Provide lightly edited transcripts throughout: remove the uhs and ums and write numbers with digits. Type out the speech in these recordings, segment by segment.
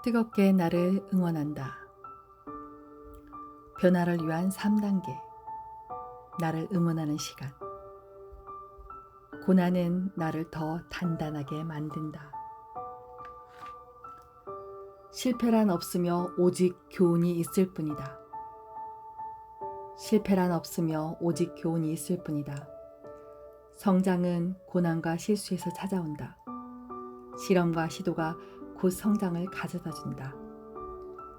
뜨겁게 나를 응원한다. 변화를 위한 3단계. 나를 응원하는 시간. 고난은 나를 더 단단하게 만든다. 실패란 없으며 오직 교훈이 있을 뿐이다. 실패란 없으며 오직 교훈이 있을 뿐이다. 성장은 고난과 실수에서 찾아온다. 실험과 시도가 곧 성장을 가져다 준다.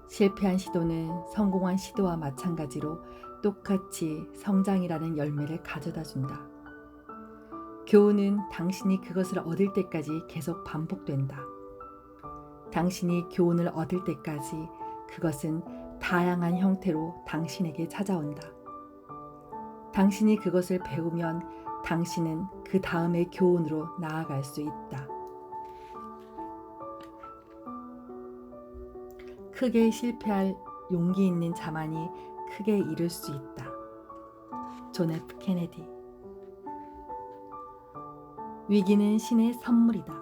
실패한 시도는 성공한 시도와 마찬가지로 똑같이 성장이라는 열매를 가져다 준다. 교훈은 당신이 그것을 얻을 때까지 계속 반복된다. 당신이 교훈을 얻을 때까지 그것은 다양한 형태로 당신에게 찾아온다. 당신이 그것을 배우면 당신은 그 다음의 교훈으로 나아갈 수 있다. 크게 실패할 용기 있는 자만이 크게 이룰 수 있다. 존 F 케네디. 위기는 신의 선물이다.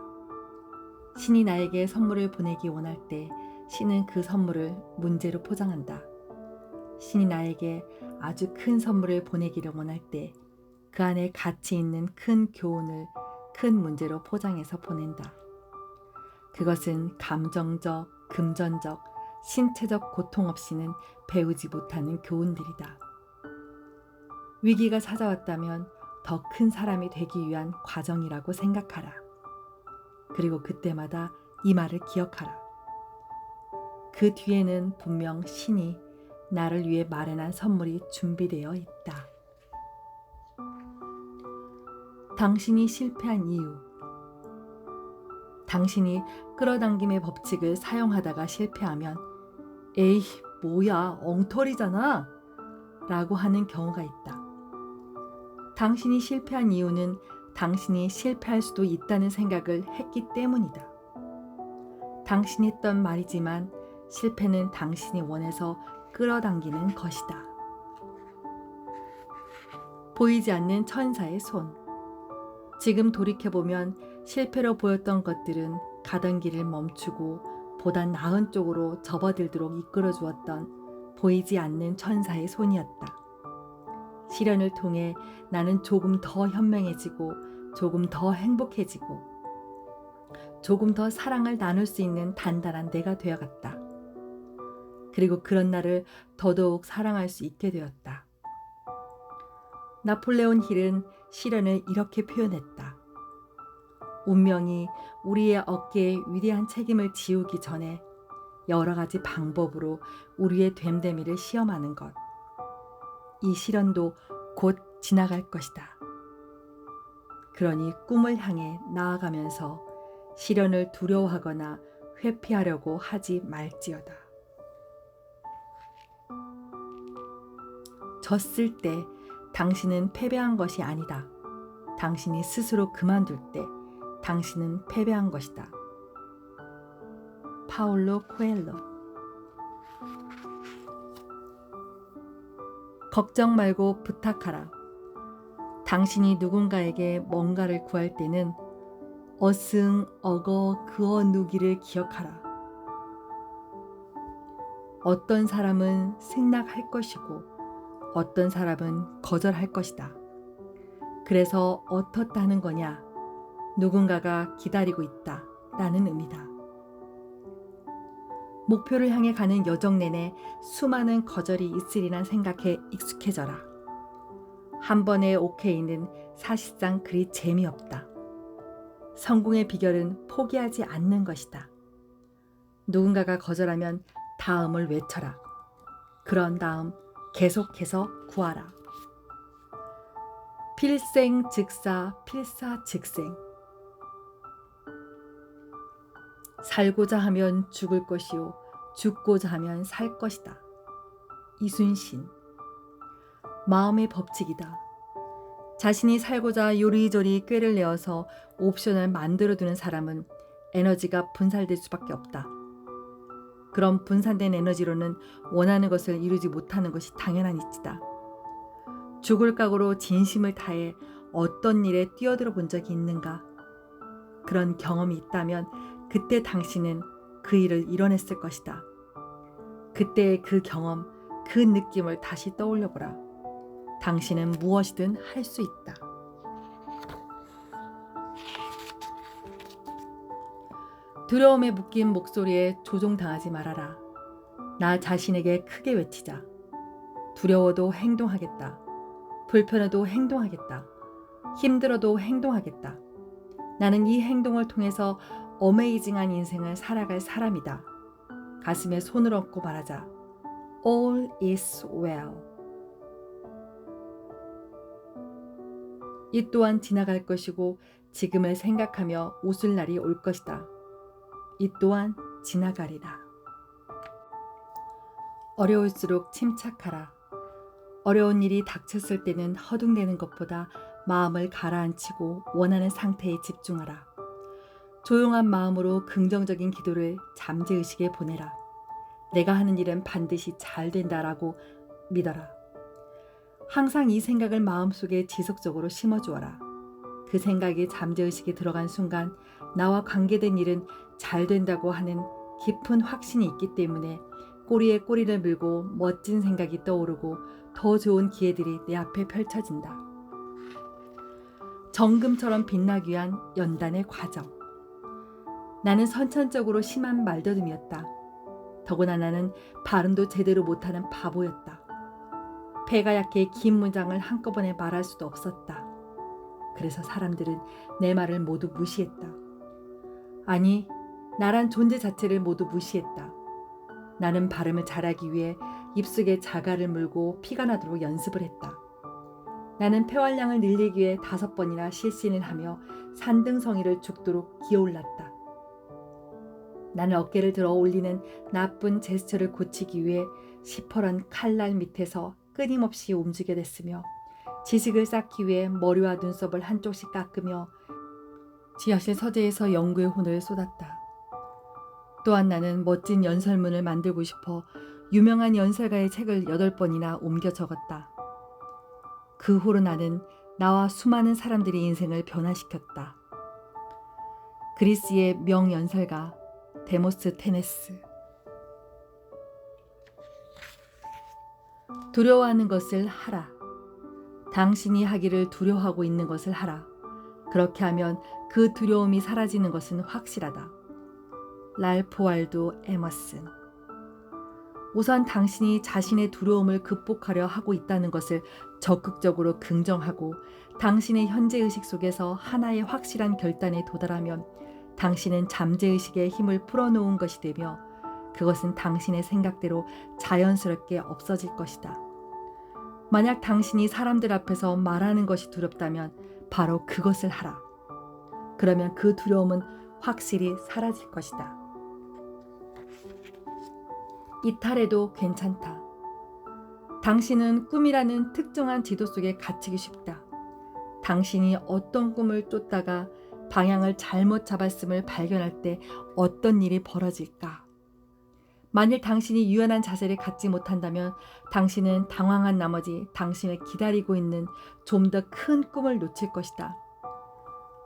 신이 나에게 선물을 보내기 원할 때 신은 그 선물을 문제로 포장한다. 신이 나에게 아주 큰 선물을 보내기를 원할 때 그 안에 가치 있는 큰 교훈을 큰 문제로 포장해서 보낸다. 그것은 감정적, 금전적, 신체적 고통 없이는 배우지 못하는 교훈들이다. 위기가 찾아왔다면 더 큰 사람이 되기 위한 과정이라고 생각하라. 그리고 그때마다 이 말을 기억하라. 그 뒤에는 분명 신이 나를 위해 마련한 선물이 준비되어 있다. 당신이 실패한 이유. 당신이 끌어당김의 법칙을 사용하다가 실패하면 에이, 뭐야, 엉터리잖아 라고 하는 경우가 있다. 당신이 실패한 이유는 당신이 실패할 수도 있다는 생각을 했기 때문이다. 당신이 했던 말이지만 실패는 당신이 원해서 끌어당기는 것이다. 보이지 않는 천사의 손. 지금 돌이켜보면 실패로 보였던 것들은 가던 길을 멈추고 보다 나은 쪽으로 접어들도록 이끌어 주었던 보이지 않는 천사의 손이었다. 시련을 통해 나는 조금 더 현명해지고 조금 더 행복해지고 조금 더 사랑을 나눌 수 있는 단단한 내가 되어갔다. 그리고 그런 나를 더더욱 사랑할 수 있게 되었다. 나폴레온 힐은 시련을 이렇게 표현했다. 운명이 우리의 어깨에 위대한 책임을 지우기 전에 여러 가지 방법으로 우리의 됨됨이를 시험하는 것. 이 시련도 곧 지나갈 것이다. 그러니 꿈을 향해 나아가면서 시련을 두려워하거나 회피하려고 하지 말지어다. 졌을 때 당신은 패배한 것이 아니다. 당신이 스스로 그만둘 때 당신은 패배한 것이다. 파울로 코엘로. 걱정 말고 부탁하라. 당신이 누군가에게 뭔가를 구할 때는 어승, 어거, 그어, 누기를 기억하라. 어떤 사람은 승낙할 것이고 어떤 사람은 거절할 것이다. 그래서 어떻다는 거냐? 누군가가 기다리고 있다 라는 의미다. 목표를 향해 가는 여정 내내 수많은 거절이 있으리란 생각에 익숙해져라. 한 번의 오케이는 사실상 그리 재미없다. 성공의 비결은 포기하지 않는 것이다. 누군가가 거절하면 다음을 외쳐라. 그런 다음 계속해서 구하라. 필생즉사 필사즉생. 살고자 하면 죽을 것이요 죽고자 하면 살 것이다. 이순신. 마음의 법칙이다. 자신이 살고자 요리조리 꾀를 내어서 옵션을 만들어두는 사람은 에너지가 분산될 수밖에 없다. 그런 분산된 에너지로는 원하는 것을 이루지 못하는 것이 당연한 이치다. 죽을 각오로 진심을 다해 어떤 일에 뛰어들어 본 적이 있는가? 그런 경험이 있다면 그때 당신은 그 일을 이뤄냈을 것이다. 그때의 그 경험, 그 느낌을 다시 떠올려보라. 당신은 무엇이든 할 수 있다. 두려움에 묶인 목소리에 조종당하지 말아라. 나 자신에게 크게 외치자. 두려워도 행동하겠다. 불편해도 행동하겠다. 힘들어도 행동하겠다. 나는 이 행동을 통해서 어메이징한 인생을 살아갈 사람이다. 가슴에 손을 얹고 말하자. All is well. 이 또한 지나갈 것이고 지금을 생각하며 웃을 날이 올 것이다. 이 또한 지나가리라. 어려울수록 침착하라. 어려운 일이 닥쳤을 때는 허둥대는 것보다 마음을 가라앉히고 원하는 상태에 집중하라. 조용한 마음으로 긍정적인 기도를 잠재의식에 보내라. 내가 하는 일은 반드시 잘 된다라고 믿어라. 항상 이 생각을 마음속에 지속적으로 심어주어라. 그 생각이 잠재의식에 들어간 순간 나와 관계된 일은 잘 된다고 하는 깊은 확신이 있기 때문에 꼬리에 꼬리를 물고 멋진 생각이 떠오르고 더 좋은 기회들이 내 앞에 펼쳐진다. 정금처럼 빛나기 위한 연단의 과정. 나는 선천적으로 심한 말더듬이었다. 더구나 나는 발음도 제대로 못하는 바보였다. 배가 약해 긴 문장을 한꺼번에 말할 수도 없었다. 그래서 사람들은 내 말을 모두 무시했다. 아니, 나란 존재 자체를 모두 무시했다. 나는 발음을 잘하기 위해 입속에 자갈을 물고 피가 나도록 연습을 했다. 나는 폐활량을 늘리기 위해 5번이나 실신을 하며 산등성이를 죽도록 기어올랐다. 나는 어깨를 들어 올리는 나쁜 제스처를 고치기 위해 시퍼런 칼날 밑에서 끊임없이 움직여댔으며 지식을 쌓기 위해 머리와 눈썹을 한쪽씩 깎으며 지하실 서재에서 연구의 혼을 쏟았다. 또한 나는 멋진 연설문을 만들고 싶어 유명한 연설가의 책을 8번이나 옮겨 적었다. 그 후로 나는 나와 수많은 사람들의 인생을 변화시켰다. 그리스의 명연설가 데모스테네스. 두려워하는 것을 하라. 당신이 하기를 두려워하고 있는 것을 하라. 그렇게 하면 그 두려움이 사라지는 것은 확실하다. 랄프 월도 에머슨. 우선 당신이 자신의 두려움을 극복하려 하고 있다는 것을 적극적으로 긍정하고 당신의 현재의식 속에서 하나의 확실한 결단에 도달하면 당신은 잠재의식의 힘을 풀어놓은 것이 되며 그것은 당신의 생각대로 자연스럽게 없어질 것이다. 만약 당신이 사람들 앞에서 말하는 것이 두렵다면 바로 그것을 하라. 그러면 그 두려움은 확실히 사라질 것이다. 이탈해도 괜찮다. 당신은 꿈이라는 특정한 지도 속에 갇히기 쉽다. 당신이 어떤 꿈을 쫓다가 방향을 잘못 잡았음을 발견할 때 어떤 일이 벌어질까? 만일 당신이 유연한 자세를 갖지 못한다면 당신은 당황한 나머지 당신을 기다리고 있는 좀 더 큰 꿈을 놓칠 것이다.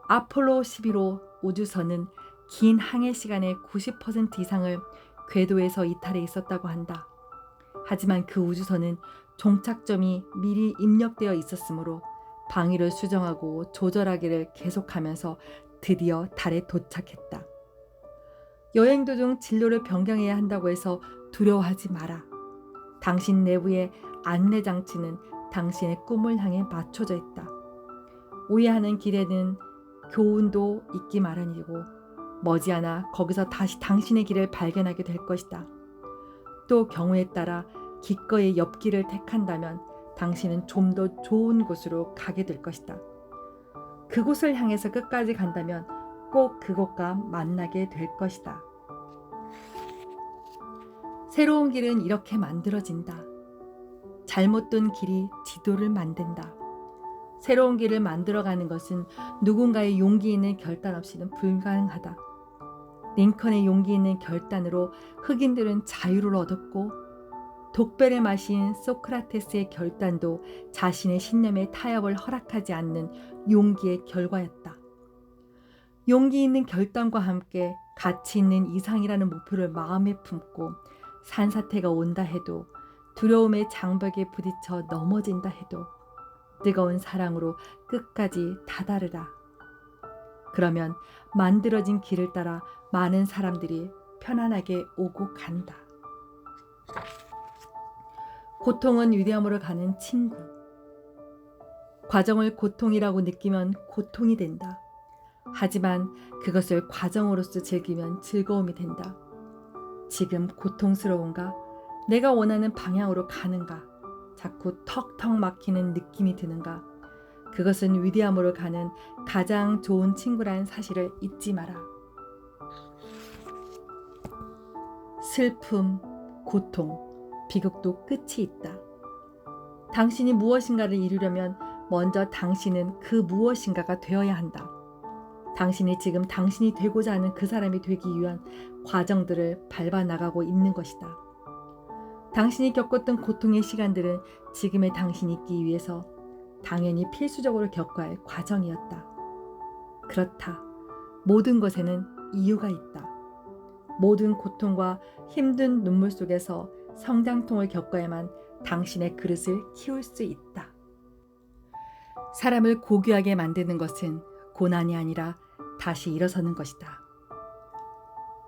아폴로 11호 우주선은 긴 항해 시간의 90% 이상을 궤도에서 이탈해 있었다고 한다. 하지만 그 우주선은 종착점이 미리 입력되어 있었으므로 방위를 수정하고 조절하기를 계속하면서 드디어 달에 도착했다. 여행 도중 진로를 변경해야 한다고 해서 두려워하지 마라. 당신 내부의 안내 장치는 당신의 꿈을 향해 맞춰져 있다. 오해하는 길에는 교훈도 있기 마련이고 머지않아 거기서 다시 당신의 길을 발견하게 될 것이다. 또 경우에 따라 기꺼이 옆길을 택한다면 당신은 좀 더 좋은 곳으로 가게 될 것이다. 그곳을 향해서 끝까지 간다면 꼭 그곳과 만나게 될 것이다. 새로운 길은 이렇게 만들어진다. 잘못 둔 길이 지도를 만든다. 새로운 길을 만들어가는 것은 누군가의 용기 있는 결단 없이는 불가능하다. 링컨의 용기 있는 결단으로 흑인들은 자유를 얻었고 독배를 마신 소크라테스의 결단도 자신의 신념에 타협을 허락하지 않는 용기의 결과였다. 용기 있는 결단과 함께 가치 있는 이상이라는 목표를 마음에 품고 산사태가 온다 해도, 두려움의 장벽에 부딪혀 넘어진다 해도 뜨거운 사랑으로 끝까지 다다르라. 그러면 만들어진 길을 따라 많은 사람들이 편안하게 오고 간다. 고통은 위대함으로 가는 친구. 과정을 고통이라고 느끼면 고통이 된다. 하지만 그것을 과정으로서 즐기면 즐거움이 된다. 지금 고통스러운가? 내가 원하는 방향으로 가는가? 자꾸 턱턱 막히는 느낌이 드는가? 그것은 위대함으로 가는 가장 좋은 친구라는 사실을 잊지 마라. 슬픔, 고통, 비극도 끝이 있다. 당신이 무엇인가를 이루려면 먼저 당신은 그 무엇인가가 되어야 한다. 당신이 지금 당신이 되고자 하는 그 사람이 되기 위한 과정들을 밟아 나가고 있는 것이다. 당신이 겪었던 고통의 시간들은 지금의 당신이 있기 위해서 당연히 필수적으로 겪어야 할 과정이었다. 그렇다. 모든 것에는 이유가 있다. 모든 고통과 힘든 눈물 속에서 성장통을 겪어야만 당신의 그릇을 키울 수 있다. 사람을 고귀하게 만드는 것은 고난이 아니라 다시 일어서는 것이다.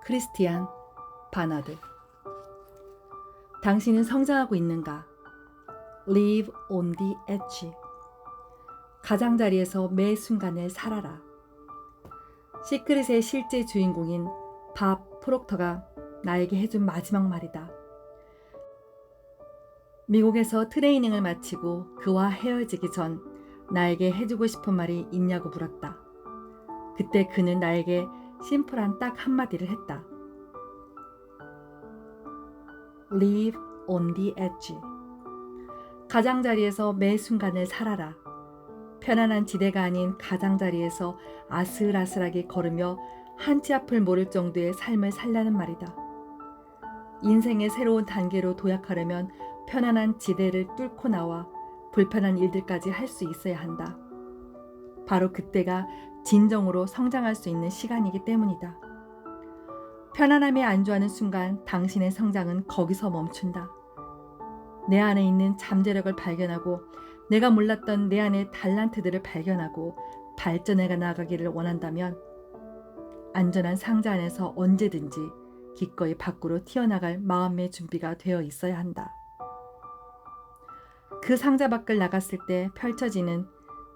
크리스티안 바나드. 당신은 성장하고 있는가? Live on the edge. 가장자리에서 매 순간을 살아라. 시크릿의 실제 주인공인 밥 프록터가 나에게 해준 마지막 말이다. 미국에서 트레이닝을 마치고 그와 헤어지기 전 나에게 해주고 싶은 말이 있냐고 물었다. 그때 그는 나에게 심플한 딱 한마디를 했다. Live on the edge. 가장자리에서 매 순간을 살아라. 편안한 지대가 아닌 가장자리에서 아슬아슬하게 걸으며 한치 앞을 모를 정도의 삶을 살라는 말이다. 인생의 새로운 단계로 도약하려면 편안한 지대를 뚫고 나와 불편한 일들까지 할 수 있어야 한다. 바로 그때가 진정으로 성장할 수 있는 시간이기 때문이다. 편안함에 안주하는 순간 당신의 성장은 거기서 멈춘다. 내 안에 있는 잠재력을 발견하고 내가 몰랐던 내 안의 달란트들을 발견하고 발전해 나가기를 원한다면 안전한 상자 안에서 언제든지 기꺼이 밖으로 튀어나갈 마음의 준비가 되어 있어야 한다. 그 상자 밖을 나갔을 때 펼쳐지는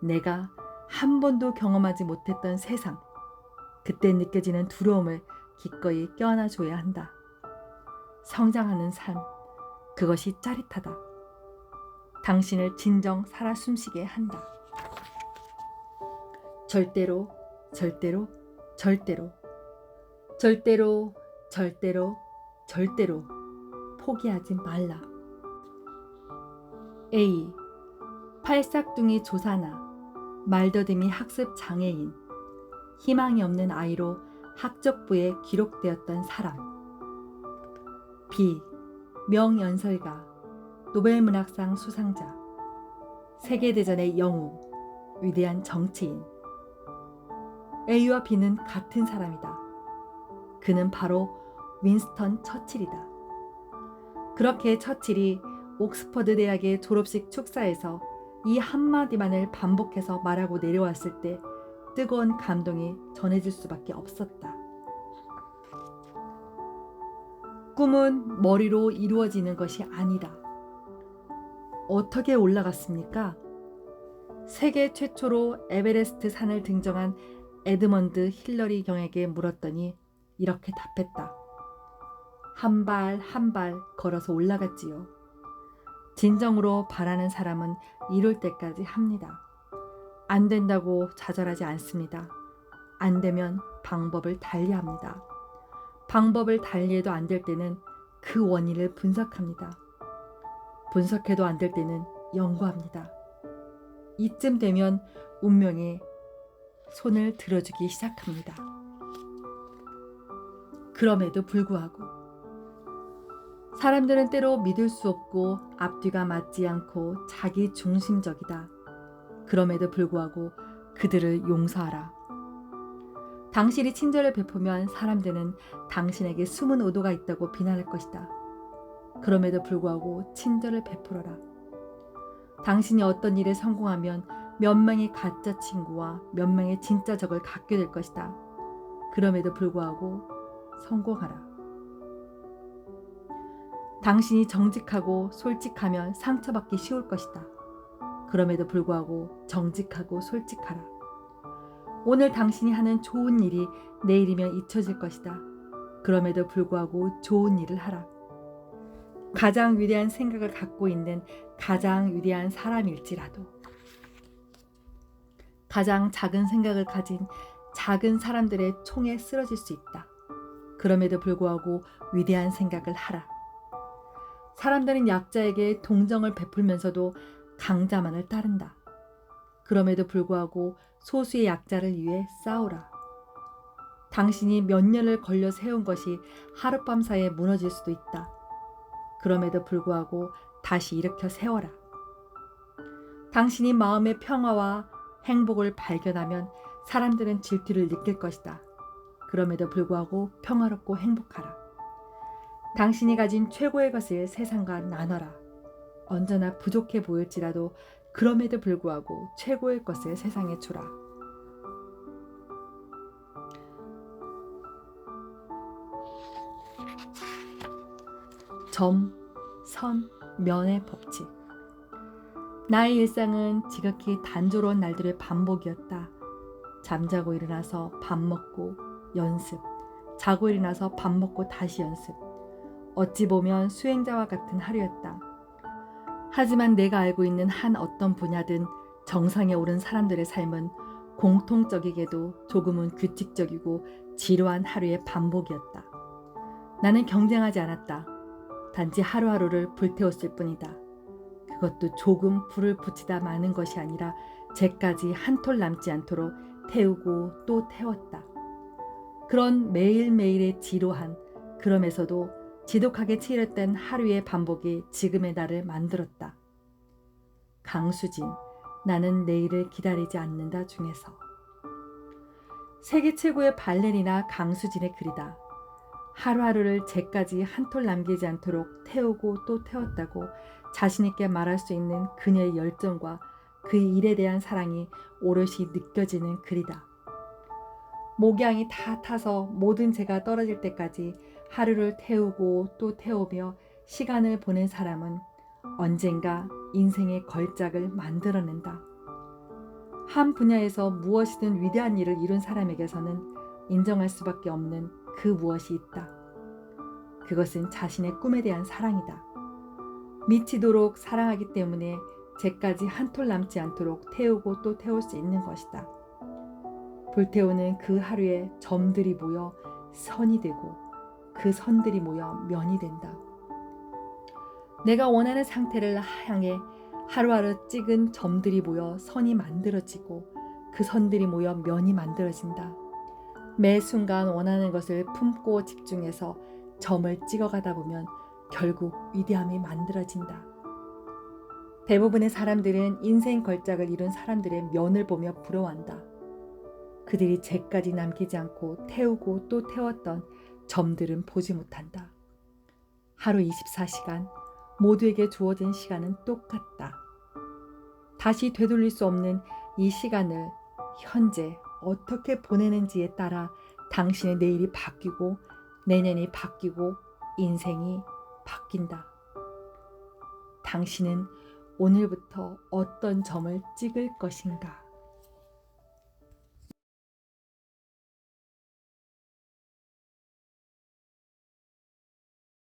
내가 한 번도 경험하지 못했던 세상, 그때 느껴지는 두려움을 기꺼이 껴안아줘야 한다. 성장하는 삶, 그것이 짜릿하다. 당신을 진정 살아 숨쉬게 한다. 절대로, 절대로, 절대로, 절대로, 절대로, 절대로 포기하지 말라. A. 팔싹둥이 조사나, 말더듬이 학습 장애인, 희망이 없는 아이로 학적부에 기록되었던 사람. B. 명연설가, 노벨문학상 수상자, 세계대전의 영웅, 위대한 정치인. A와 B는 같은 사람이다. 그는 바로 윈스턴 처칠이다. 그렇게 처칠이 옥스퍼드 대학의 졸업식 축사에서 이 한마디만을 반복해서 말하고 내려왔을 때 뜨거운 감동이 전해질 수밖에 없었다. 꿈은 머리로 이루어지는 것이 아니다. 어떻게 올라갔습니까? 세계 최초로 에베레스트 산을 등정한 에드먼드 힐러리 경에게 물었더니 이렇게 답했다. 한 발 한 발 걸어서 올라갔지요. 진정으로 바라는 사람은 이룰 때까지 합니다. 안 된다고 좌절하지 않습니다. 안 되면 방법을 달리합니다. 방법을 달리해도 안 될 때는 그 원인을 분석합니다. 분석해도 안 될 때는 연구합니다. 이쯤 되면 운명이 손을 들어주기 시작합니다. 그럼에도 불구하고 사람들은 때로 믿을 수 없고 앞뒤가 맞지 않고 자기 중심적이다. 그럼에도 불구하고 그들을 용서하라. 당신이 친절을 베푸면 사람들은 당신에게 숨은 의도가 있다고 비난할 것이다. 그럼에도 불구하고 친절을 베풀어라. 당신이 어떤 일에 성공하면 몇 명의 가짜 친구와 몇 명의 진짜 적을 갖게 될 것이다. 그럼에도 불구하고 성공하라. 당신이 정직하고 솔직하면 상처받기 쉬울 것이다. 그럼에도 불구하고 정직하고 솔직하라. 오늘 당신이 하는 좋은 일이 내일이면 잊혀질 것이다. 그럼에도 불구하고 좋은 일을 하라. 가장 위대한 생각을 갖고 있는 가장 위대한 사람일지라도 가장 작은 생각을 가진 작은 사람들의 총에 쓰러질 수 있다. 그럼에도 불구하고 위대한 생각을 하라. 사람들은 약자에게 동정을 베풀면서도 강자만을 따른다. 그럼에도 불구하고 소수의 약자를 위해 싸우라. 당신이 몇 년을 걸려 세운 것이 하룻밤 사이에 무너질 수도 있다. 그럼에도 불구하고 다시 일으켜 세워라. 당신이 마음의 평화와 행복을 발견하면 사람들은 질투를 느낄 것이다. 그럼에도 불구하고 평화롭고 행복하라. 당신이 가진 최고의 것을 세상과 나눠라. 언제나 부족해 보일지라도 그럼에도 불구하고 최고의 것을 세상에 주라. 점, 선, 면의 법칙. 나의 일상은 지극히 단조로운 날들의 반복이었다. 잠자고 일어나서 밥 먹고 연습, 자고 일어나서 밥 먹고 다시 연습. 어찌 보면 수행자와 같은 하루였다. 하지만 내가 알고 있는 한 어떤 분야든 정상에 오른 사람들의 삶은 공통적이게도 조금은 규칙적이고 지루한 하루의 반복이었다. 나는 경쟁하지 않았다. 단지 하루하루를 불태웠을 뿐이다. 그것도 조금 불을 붙이다 마는 것이 아니라 쟤까지 한 톨 남지 않도록 태우고 또 태웠다. 그런 매일매일의 지루한, 그럼에서도 지독하게 치열했던 하루의 반복이 지금의 나를 만들었다. 강수진, 나는 내일을 기다리지 않는다 중에서. 세계 최고의 발레리나 강수진의 글이다. 하루하루를 쟤까지 한 톨 남기지 않도록 태우고 또 태웠다고 자신있게 말할 수 있는 그녀의 열정과 그 일에 대한 사랑이 오롯이 느껴지는 글이다. 목양이 다 타서 모든 재가 떨어질 때까지 하루를 태우고 또 태우며 시간을 보낸 사람은 언젠가 인생의 걸작을 만들어낸다. 한 분야에서 무엇이든 위대한 일을 이룬 사람에게서는 인정할 수밖에 없는 그 무엇이 있다. 그것은 자신의 꿈에 대한 사랑이다. 미치도록 사랑하기 때문에 쟤까지 한 톨 남지 않도록 태우고 또 태울 수 있는 것이다. 불태우는 그 하루에 점들이 모여 선이 되고 그 선들이 모여 면이 된다. 내가 원하는 상태를 향해 하루하루 찍은 점들이 모여 선이 만들어지고 그 선들이 모여 면이 만들어진다. 매 순간 원하는 것을 품고 집중해서 점을 찍어가다 보면 결국 위대함이 만들어진다. 대부분의 사람들은 인생 걸작을 이룬 사람들의 면을 보며 부러워한다. 그들이 쟤까지 남기지 않고 태우고 또 태웠던 점들은 보지 못한다. 하루 24시간, 모두에게 주어진 시간은 똑같다. 다시 되돌릴 수 없는 이 시간을 현재 어떻게 보내는지에 따라 당신의 내일이 바뀌고 내년이 바뀌고 인생이 바뀐다. 당신은 오늘부터 어떤 점을 찍을 것인가?